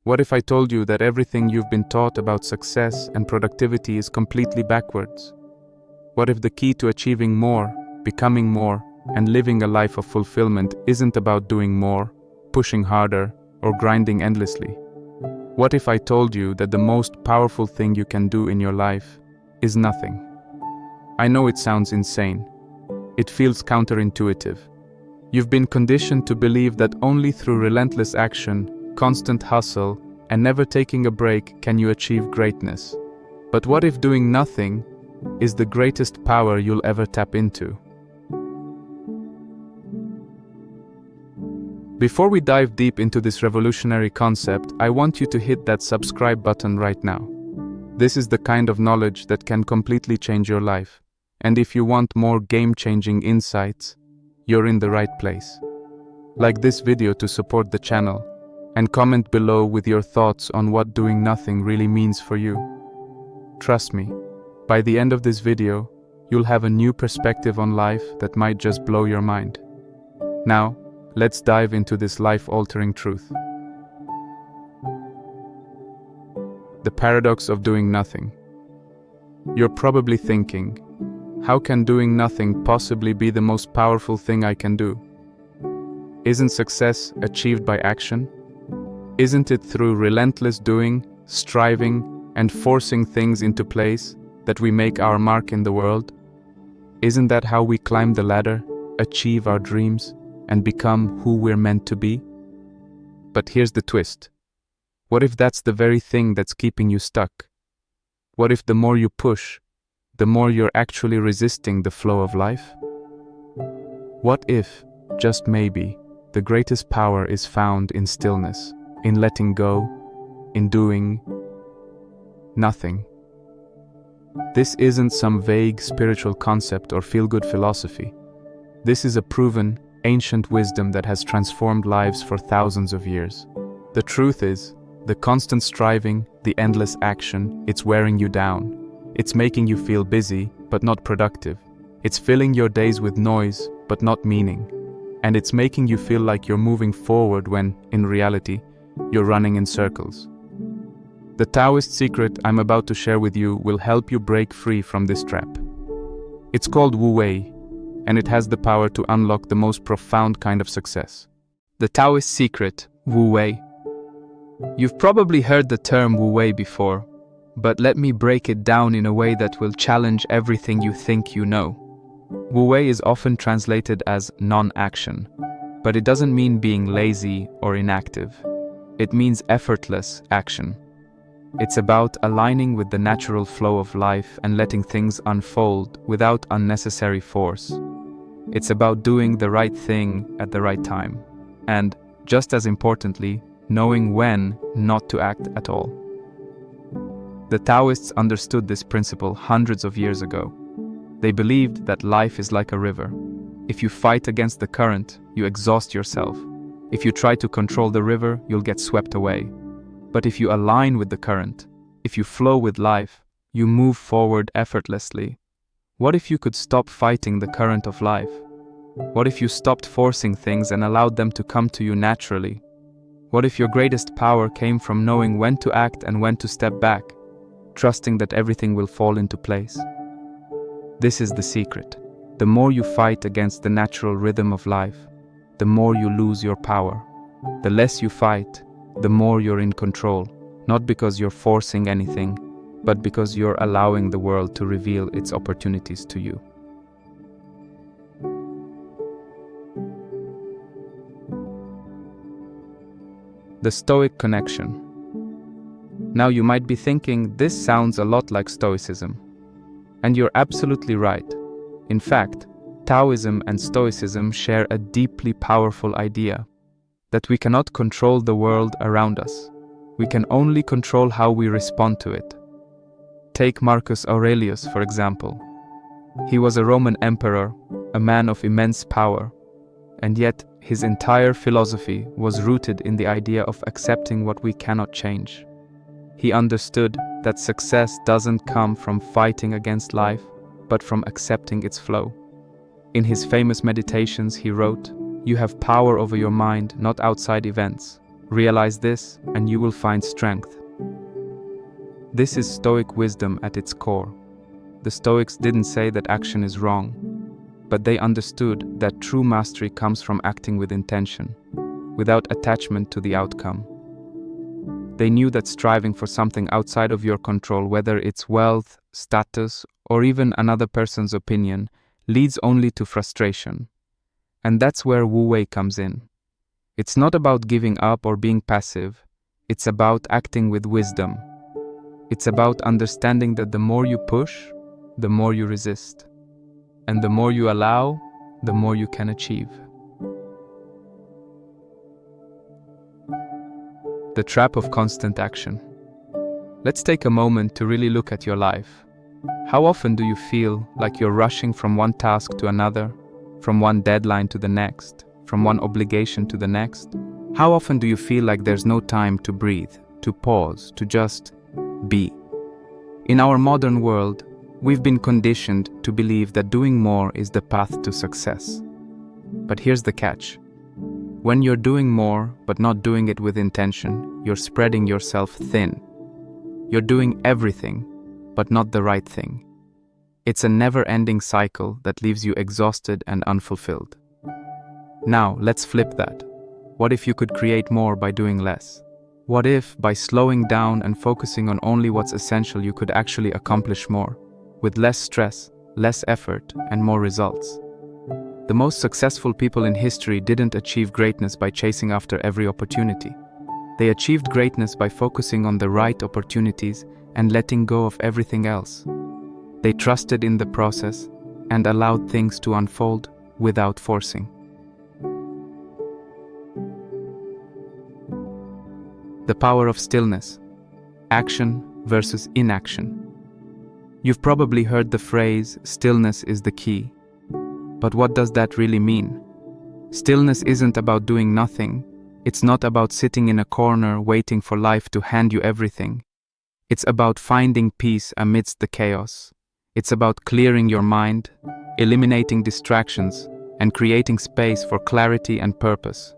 What if I told you that everything you've been taught about success and productivity is completely backwards? What if the key to achieving more, becoming more, and living a life of fulfillment isn't about doing more, pushing harder, or grinding endlessly? What if I told you that the most powerful thing you can do in your life is nothing? I know it sounds insane. It feels counterintuitive. You've been conditioned to believe that only through relentless action, constant hustle, and never taking a break can you achieve greatness. But what if doing nothing is the greatest power you'll ever tap into? Before we dive deep into this revolutionary concept, I want you to hit that subscribe button right now. This is the kind of knowledge that can completely change your life. And if you want more game-changing insights, you're in the right place. Like this video to support the channel, and comment below with your thoughts on what doing nothing really means for you. Trust me, by the end of this video, you'll have a new perspective on life that might just blow your mind. Now, let's dive into this life-altering truth. The paradox of doing nothing. You're probably thinking, how can doing nothing possibly be the most powerful thing I can do? Isn't success achieved by action? Isn't it through relentless doing, striving, and forcing things into place that we make our mark in the world? Isn't that how we climb the ladder, achieve our dreams, and become who we're meant to be? But here's the twist. What if that's the very thing that's keeping you stuck? What if the more you push, the more you're actually resisting the flow of life? What if, just maybe, the greatest power is found in stillness, in letting go, in doing nothing? This isn't some vague spiritual concept or feel-good philosophy. This is a proven, ancient wisdom that has transformed lives for thousands of years. The truth is, the constant striving, the endless action, it's wearing you down. It's making you feel busy, but not productive. It's filling your days with noise, but not meaning. And it's making you feel like you're moving forward when, in reality, you're running in circles. The Taoist secret I'm about to share with you will help you break free from this trap. It's called Wu Wei, and it has the power to unlock the most profound kind of success. The Taoist secret, Wu Wei. You've probably heard the term Wu Wei before, but let me break it down in a way that will challenge everything you think you know. Wu Wei is often translated as non-action, but it doesn't mean being lazy or inactive. It means effortless action. It's about aligning with the natural flow of life and letting things unfold without unnecessary force. It's about doing the right thing at the right time, and, just as importantly, knowing when not to act at all. The Taoists understood this principle hundreds of years ago. They believed that life is like a river. If you fight against the current, you exhaust yourself. If you try to control the river, you'll get swept away. But if you align with the current, if you flow with life, you move forward effortlessly. What if you could stop fighting the current of life? What if you stopped forcing things and allowed them to come to you naturally? What if your greatest power came from knowing when to act and when to step back, trusting that everything will fall into place? This is the secret. The more you fight against the natural rhythm of life, the more you lose your power. The less you fight, the more you're in control, not because you're forcing anything, but because you're allowing the world to reveal its opportunities to you. The Stoic connection. Now you might be thinking, this sounds a lot like Stoicism. And you're absolutely right. In fact, Taoism and Stoicism share a deeply powerful idea, that we cannot control the world around us. We can only control how we respond to it. Take Marcus Aurelius, for example. He was a Roman emperor, a man of immense power, and yet his entire philosophy was rooted in the idea of accepting what we cannot change. He understood that success doesn't come from fighting against life, but from accepting its flow. In his famous meditations, he wrote, "You have power over your mind, not outside events. Realize this, and you will find strength. This is Stoic wisdom at its core. The Stoics didn't say that action is wrong, but they understood that true mastery comes from acting with intention, without attachment to the outcome. They knew that striving for something outside of your control, whether it's wealth, status, or even another person's opinion, leads only to frustration. And that's where Wu Wei comes in. It's not about giving up or being passive. It's about acting with wisdom. It's about understanding that the more you push, the more you resist. And the more you allow, the more you can achieve. The trap of constant action. Let's take a moment to really look at your life. How often do you feel like you're rushing from one task to another, from one deadline to the next, from one obligation to the next? How often do you feel like there's no time to breathe, to pause, to just be? In our modern world, we've been conditioned to believe that doing more is the path to success. But here's the catch. When you're doing more, but not doing it with intention, you're spreading yourself thin. You're doing everything, but not the right thing. It's a never-ending cycle that leaves you exhausted and unfulfilled. Now, let's flip that. What if you could create more by doing less? What if, by slowing down and focusing on only what's essential, you could actually accomplish more, with less stress, less effort, and more results? The most successful people in history didn't achieve greatness by chasing after every opportunity. They achieved greatness by focusing on the right opportunities and letting go of everything else. They trusted in the process and allowed things to unfold without forcing. The power of stillness. Action versus inaction. You've probably heard the phrase, stillness is the key. But what does that really mean? Stillness isn't about doing nothing. It's not about sitting in a corner waiting for life to hand you everything. It's about finding peace amidst the chaos. It's about clearing your mind, eliminating distractions, and creating space for clarity and purpose.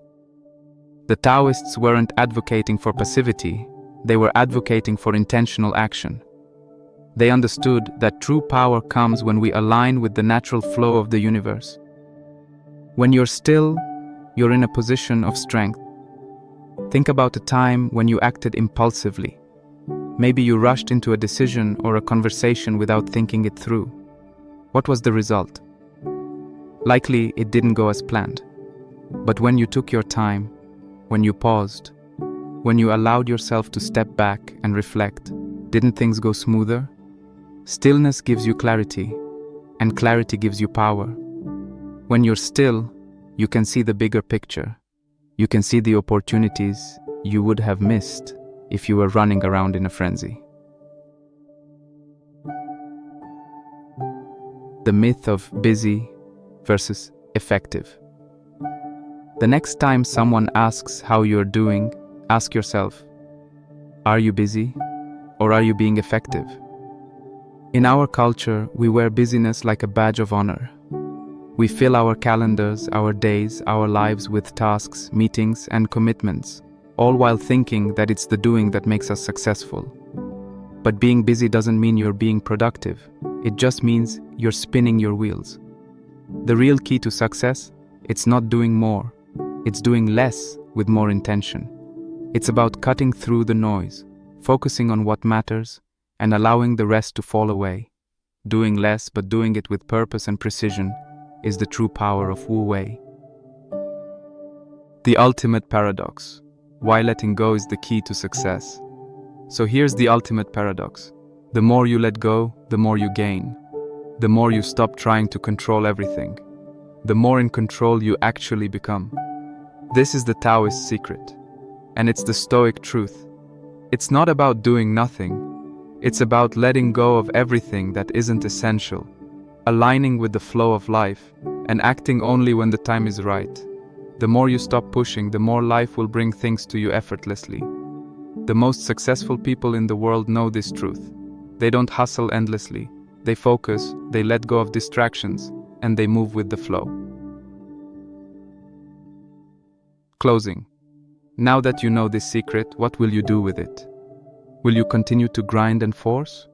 The Taoists weren't advocating for passivity, they were advocating for intentional action. They understood that true power comes when we align with the natural flow of the universe. When you're still, you're in a position of strength. Think about a time when you acted impulsively. Maybe you rushed into a decision or a conversation without thinking it through. What was the result? Likely, it didn't go as planned. But when you took your time, when you paused, when you allowed yourself to step back and reflect, didn't things go smoother? Stillness gives you clarity, and clarity gives you power. When you're still, you can see the bigger picture. You can see the opportunities you would have missed if you were running around in a frenzy. The myth of busy versus effective. The next time someone asks how you're doing, ask yourself, are you busy or are you being effective? In our culture, we wear busyness like a badge of honor. We fill our calendars, our days, our lives with tasks, meetings, and commitments, all while thinking that it's the doing that makes us successful. But being busy doesn't mean you're being productive. It just means you're spinning your wheels. The real key to success, it's not doing more. It's doing less with more intention. It's about cutting through the noise, focusing on what matters, and allowing the rest to fall away. Doing less but doing it with purpose and precision is the true power of Wu Wei. The ultimate paradox. Why letting go is the key to success. So here's the ultimate paradox. The more you let go, the more you gain. The more you stop trying to control everything, the more in control you actually become. This is the Taoist secret, and it's the Stoic truth. It's not about doing nothing. It's about letting go of everything that isn't essential, aligning with the flow of life, and acting only when the time is right. The more you stop pushing, the more life will bring things to you effortlessly. The most successful people in the world know this truth. They don't hustle endlessly. They focus, they let go of distractions, and they move with the flow. Closing. Now that you know this secret, what will you do with it? Will you continue to grind and force?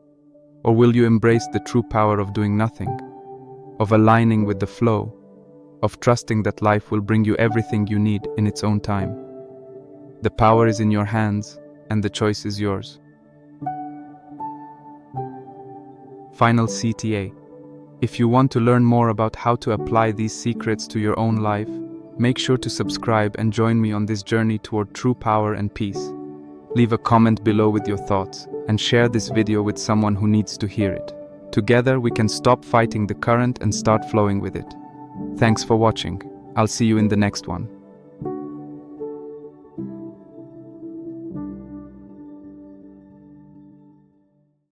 Or will you embrace the true power of doing nothing, of aligning with the flow, of trusting that life will bring you everything you need in its own time? The power is in your hands, and the choice is yours. Final CTA. If you want to learn more about how to apply these secrets to your own life, make sure to subscribe and join me on this journey toward true power and peace. Leave a comment below with your thoughts and share this video with someone who needs to hear it. Together we can stop fighting the current and start flowing with it. Thanks for watching. I'll see you in the next one.